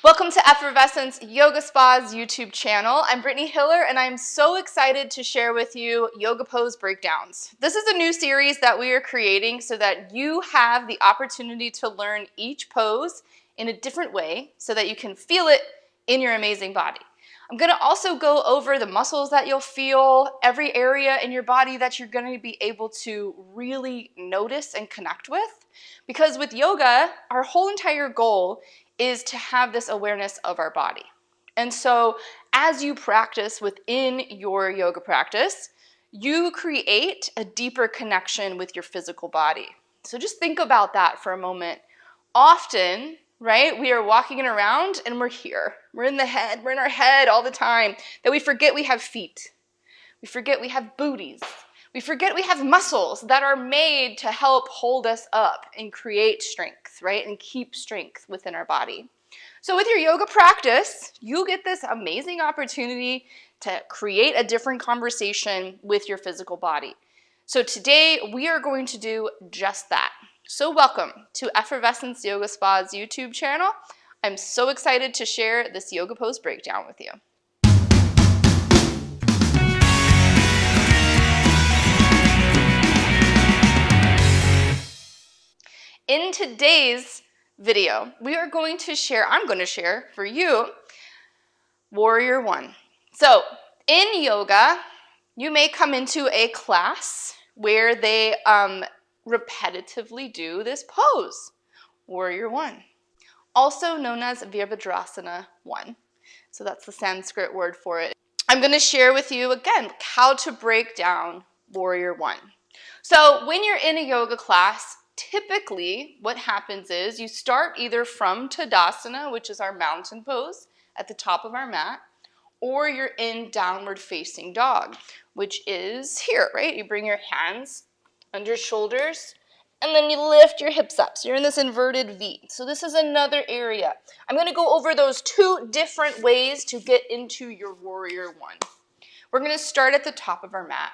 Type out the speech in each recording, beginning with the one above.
Welcome to Effervescence Yoga Spa's YouTube channel. I'm Brittany Hiller and I'm so excited to share with you yoga pose breakdowns. This is a new series that we are creating so that you have the opportunity to learn each pose in a different way so that you can feel it in your amazing body. I'm going to also go over the muscles that you'll feel, every area in your body that you're going to be able to really notice and connect with. Because with yoga, our whole entire goal is to have this awareness of our body. And so as you practice within your yoga practice, you create a deeper connection with your physical body. So just think about that for a moment. Often, right, we are walking around and we're here. We're in the head, we're in our head all the time, that we forget we have feet. We forget we have booties. We forget we have muscles that are made to help hold us up and create strength, right? And keep strength within our body. So with your yoga practice, you get this amazing opportunity to create a different conversation with your physical body. So today we are going to do just that. So welcome to Effervescence Yoga Spa's YouTube channel. I'm so excited to share this yoga pose breakdown with you. In today's video, I'm going to share for you Warrior One. So in yoga, you may come into a class where they repetitively do this pose, Warrior One, also known as Virabhadrasana 1. So that's the Sanskrit word for it. I'm going to share with you again how to break down Warrior One. So when you're in a yoga class, typically what happens is you start either from Tadasana, which is our mountain pose at the top of our mat, or you're in downward facing dog, which is here, right? You bring your hands under your shoulders and then you lift your hips up. So you're in this inverted V. So this is another area. I'm going to go over those two different ways to get into your Warrior One. We're going to start at the top of our mat.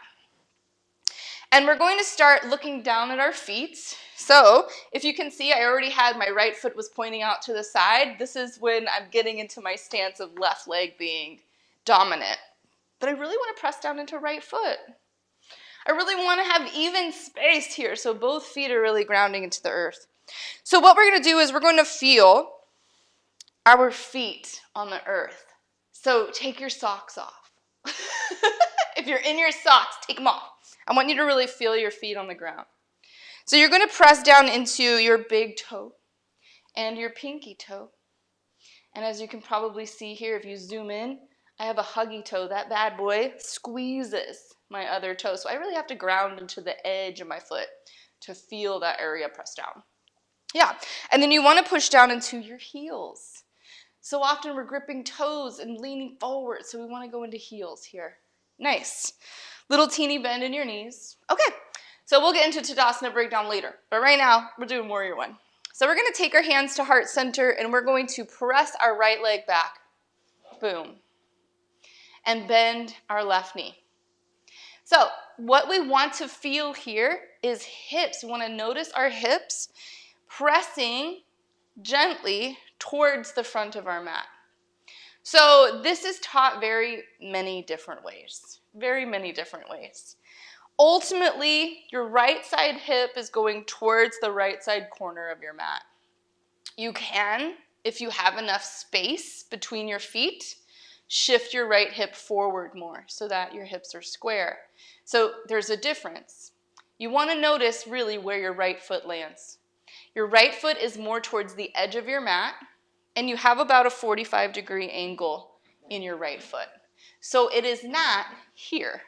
And we're going to start looking down at our feet. So if you can see, I already had my right foot was pointing out to the side. This is when I'm getting into my stance of left leg being dominant. But I really want to press down into right foot. I really want to have even space here, so both feet are really grounding into the earth. So what we're going to do is we're going to feel our feet on the earth. So take your socks off. If you're in your socks, take them off. I want you to really feel your feet on the ground. So you're going to press down into your big toe and your pinky toe. And as you can probably see here, if you zoom in, I have a huggy toe. That bad boy squeezes my other toe. So I really have to ground into the edge of my foot to feel that area press down. Yeah, and then you want to push down into your heels. So often we're gripping toes and leaning forward, so we want to go into heels here. Nice. Little teeny bend in your knees. Okay, so we'll get into Tadasana breakdown later, but right now we're doing Warrior One. So we're going to take our hands to heart center and we're going to press our right leg back. Boom. And bend our left knee. So what we want to feel here is hips. We want to notice our hips pressing gently towards the front of our mat. So this is taught very many different ways. Very many different ways. Ultimately, your right side hip is going towards the right side corner of your mat. You can, if you have enough space between your feet, shift your right hip forward more so that your hips are square. So there's a difference. You want to notice really where your right foot lands. Your right foot is more towards the edge of your mat, and you have about a 45-degree angle in your right foot. So it is not here.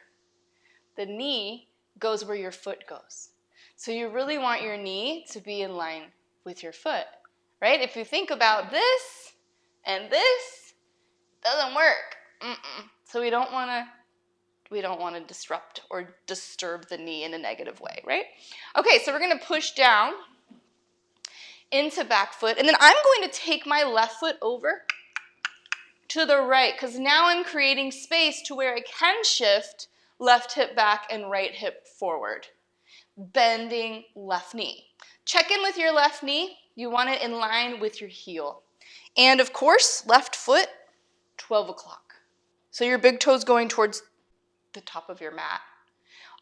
The knee goes where your foot goes. So you really want your knee to be in line with your foot, right? If you think about this and this, doesn't work. So we don't want to disrupt or disturb the knee in a negative way, right? Okay, so we're going to push down into back foot, and then I'm going to take my left foot over to the right, because now I'm creating space to where I can shift left hip back and right hip forward. Bending left knee. Check in with your left knee. You want it in line with your heel. And of course, left foot, 12 o'clock. So your big toe's going towards the top of your mat.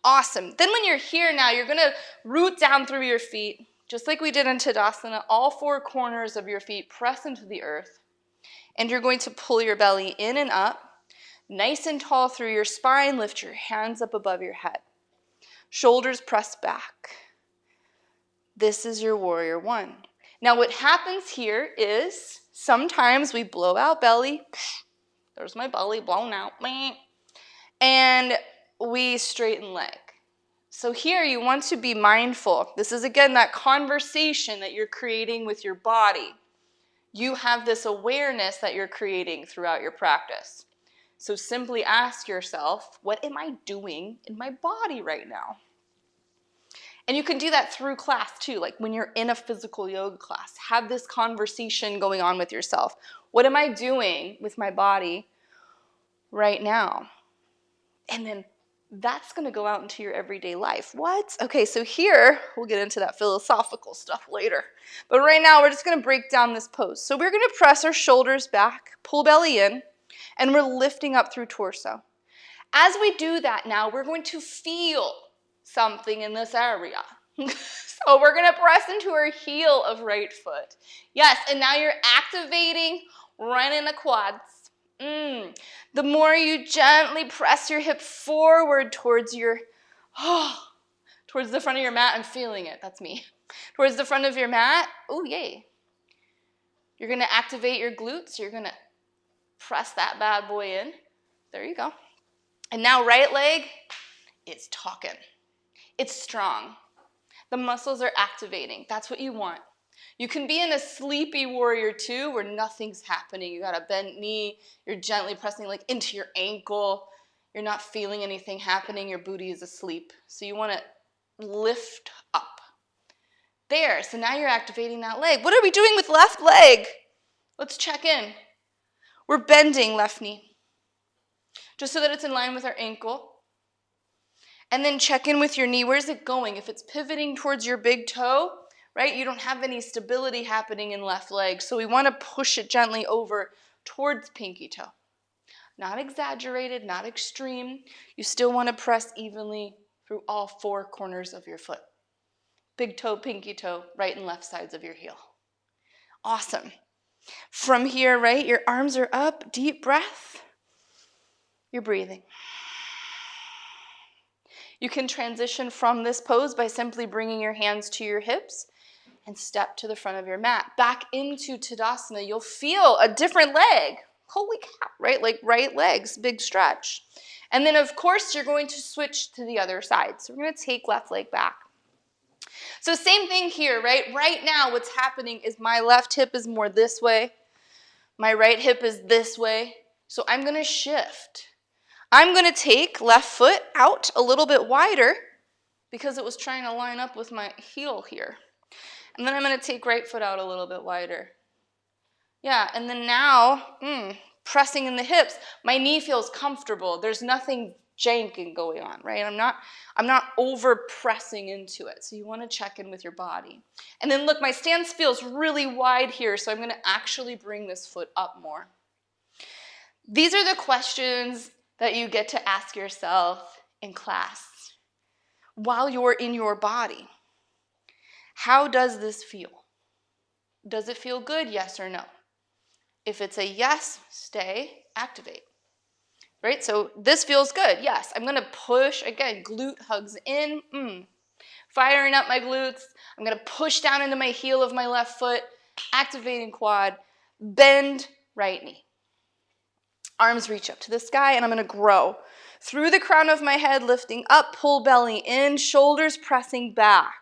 Awesome. Then when you're here now, you're gonna root down through your feet, just like we did in Tadasana. All four corners of your feet press into the earth. And you're going to pull your belly in and up, nice and tall through your spine. Lift your hands up above your head. Shoulders press back. This is your warrior one. Now what happens here is sometimes we blow out belly. There's my belly blown out. And we straighten leg. So here you want to be mindful. This is again that conversation that you're creating with your body. You have this awareness that you're creating throughout your practice. So simply ask yourself, what am I doing in my body right now? And you can do that through class too, like when you're in a physical yoga class. Have this conversation going on with yourself. What am I doing with my body right now? And then that's going to go out into your everyday life. What? Okay, so here, we'll get into that philosophical stuff later. But right now, we're just going to break down this pose. So we're going to press our shoulders back, pull belly in, and we're lifting up through torso. As we do that now, we're going to feel something in this area. So we're going to press into our heel of right foot. Yes, and now you're activating right in the quads. The more you gently press your hip forward towards your, towards the front of your mat, I'm feeling it, that's me. Towards the front of your mat, oh yay. You're gonna activate your glutes, you're gonna press that bad boy in. There you go. And now right leg is talking. It's strong. The muscles are activating, that's what you want. You can be in a sleepy warrior two where nothing's happening. You got a bent knee, you're gently pressing like into your ankle. You're not feeling anything happening, your booty is asleep. So you want to lift up. There, so now you're activating that leg. What are we doing with left leg? Let's check in. We're bending left knee, just so that it's in line with our ankle. And then check in with your knee. Where's it going? If it's pivoting towards your big toe, right? You don't have any stability happening in left leg. So we want to push it gently over towards pinky toe. Not exaggerated, not extreme. You still want to press evenly through all four corners of your foot. Big toe, pinky toe, right and left sides of your heel. Awesome. From here, right, your arms are up, deep breath. You're breathing. You can transition from this pose by simply bringing your hands to your hips and step to the front of your mat. Back into Tadasana, you'll feel a different leg. Holy cow, right? Like right legs, big stretch. And then of course, you're going to switch to the other side. So we're gonna take left leg back. So same thing here, right? Right now, what's happening is my left hip is more this way. My right hip is this way. So I'm gonna shift. I'm gonna take left foot out a little bit wider because it was trying to line up with my heel here. And then I'm going to take right foot out a little bit wider. Yeah, and then now, pressing in the hips, my knee feels comfortable. There's nothing janking going on, right? I'm not over pressing into it. So you want to check in with your body. And then look, my stance feels really wide here, so I'm going to actually bring this foot up more. These are the questions that you get to ask yourself in class while you're in your body. How does this feel? Does it feel good, yes or no? If it's a yes, stay, activate. Right, so this feels good, yes. I'm gonna push, again, glute hugs in, firing up my glutes. I'm gonna push down into my heel of my left foot, activating quad, bend right knee. Arms reach up to the sky, and I'm gonna grow. Through the crown of my head, lifting up, pull belly in, shoulders pressing back.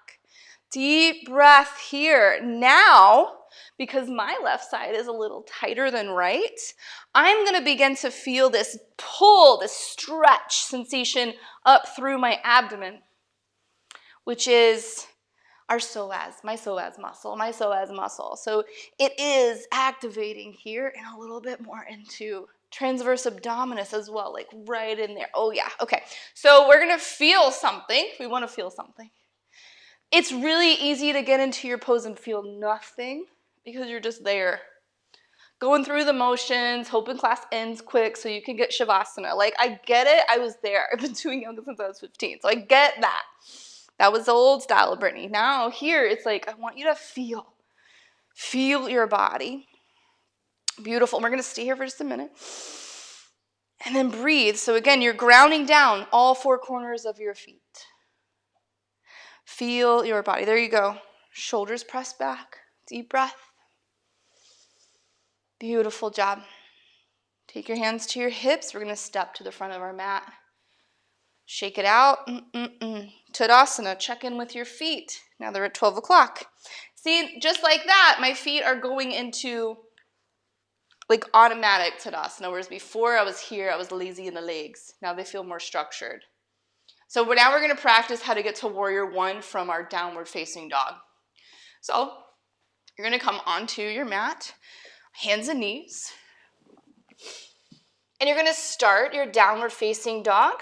Deep breath here. Now, because my left side is a little tighter than right, I'm going to begin to feel this pull, this stretch sensation up through my abdomen, which is our psoas, my psoas muscle. So it is activating here and a little bit more into transverse abdominis as well, like right in there. Oh yeah, okay. So we're going to feel something. We want to feel something. It's really easy to get into your pose and feel nothing because you're just there. going through the motions, hoping class ends quick so you can get Shavasana. Like, I get it. I was there. I've been doing yoga since I was 15, so I get that. That was the old style of Brittany. Now here, it's like, I want you to feel your body. Beautiful. And we're going to stay here for just a minute. And then breathe. So again, you're grounding down all four corners of your feet. Feel your body. There you go. Shoulders pressed back. Deep breath. Beautiful job. Take your hands to your hips. We're going to step to the front of our mat. Shake it out. Tadasana. Check in with your feet. Now they're at 12 o'clock. See, just like that, my feet are going into like automatic Tadasana, whereas before I was here, I was lazy in the legs. Now they feel more structured. So now we're going to practice how to get to Warrior One from our downward facing dog. So you're going to come onto your mat, hands and knees, and you're going to start your downward facing dog,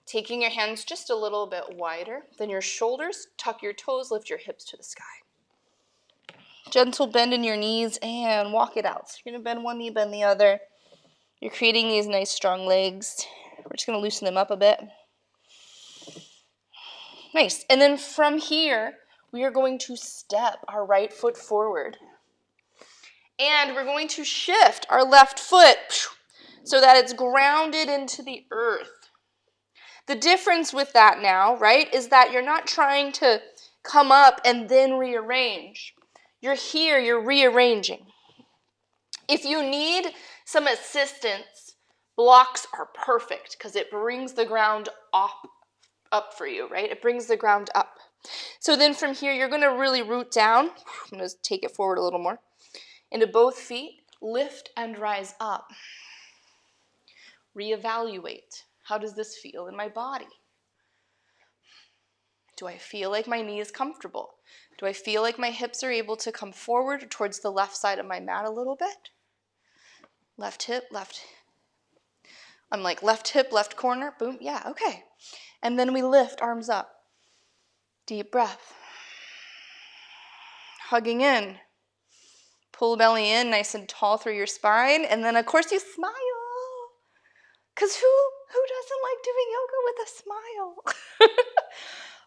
taking your hands just a little bit wider than your shoulders. Tuck your toes, lift your hips to the sky. Gentle bend in your knees and walk it out. So you're going to bend one knee, bend the other. You're creating these nice strong legs. We're just going to loosen them up a bit. Nice. And then from here, we are going to step our right foot forward. And we're going to shift our left foot so that it's grounded into the earth. The difference with that now, right, is that you're not trying to come up and then rearrange. You're here, you're rearranging. If you need some assistance, blocks are perfect because it brings the ground up for you, right? It brings the ground up. So then from here, you're going to really root down. I'm going to take it forward a little more. Into both feet, lift and rise up. Reevaluate. How does this feel in my body? Do I feel like my knee is comfortable? Do I feel like my hips are able to come forward towards the left side of my mat a little bit? Left hip, left. I'm like left hip, left corner. Boom. Yeah, okay. And then we lift, arms up. Deep breath. Hugging in. Pull belly in nice and tall through your spine. And then, of course, you smile. Because who doesn't like doing yoga with a smile?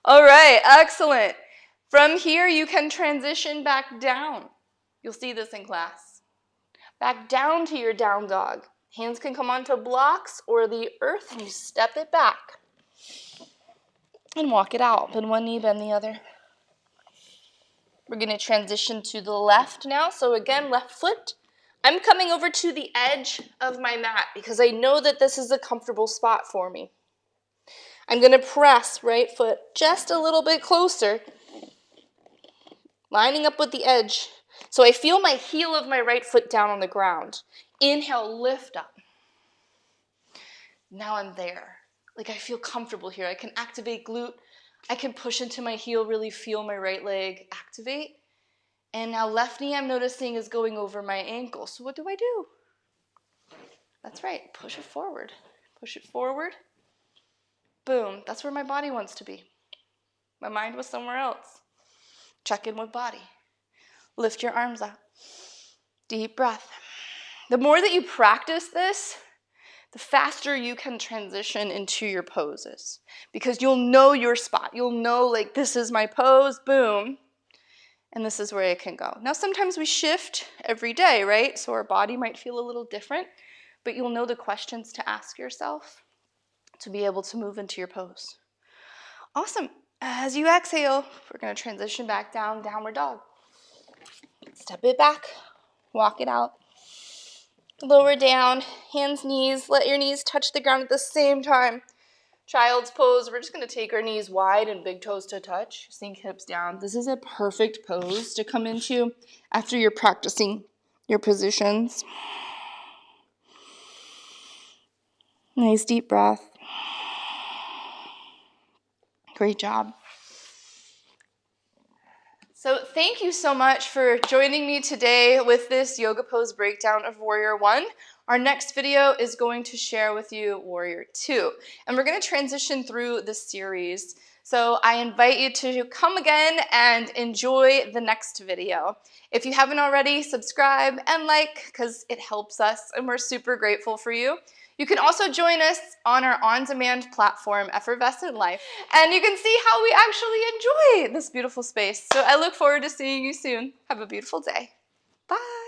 All right, excellent. From here, you can transition back down. You'll see this in class. Back down to your down dog. Hands can come onto blocks or the earth, and you step it back. And walk it out. Bend one knee, bend the other. We're going to transition to the left now. So again, left foot. I'm coming over to the edge of my mat because I know that this is a comfortable spot for me. I'm going to press right foot just a little bit closer, lining up with the edge. So I feel my heel of my right foot down on the ground. Inhale, lift up. Now I'm there. Like I feel comfortable here. I can activate glute. I can push into my heel, really feel my right leg activate. And now left knee I'm noticing is going over my ankle. So what do I do? That's right. Push it forward. Push it forward. Boom. That's where my body wants to be. My mind was somewhere else. Check in with body. Lift your arms up. Deep breath. The more that you practice this, the faster you can transition into your poses. Because you'll know your spot. You'll know, like, this is my pose. Boom. And this is where it can go. Now, sometimes we shift every day, right? So our body might feel a little different, but you'll know the questions to ask yourself to be able to move into your pose. Awesome. As you exhale, we're going to transition back down, downward dog. Step it back, walk it out. Lower down, hands, knees. Let your knees touch the ground at the same time. Child's pose, we're just going to take our knees wide and big toes to touch. Sink hips down. This is a perfect pose to come into after you're practicing your positions. Nice deep breath. Great job. So thank you so much for joining me today with this yoga pose breakdown of Warrior One. Our next video is going to share with you Warrior Two. And we're going to transition through the series So I invite you to come again and enjoy the next video. If you haven't already, subscribe and like, because it helps us and we're super grateful for you. You can also join us on our on-demand platform, Effervescent Life, and you can see how we actually enjoy this beautiful space. So I look forward to seeing you soon. Have a beautiful day. Bye.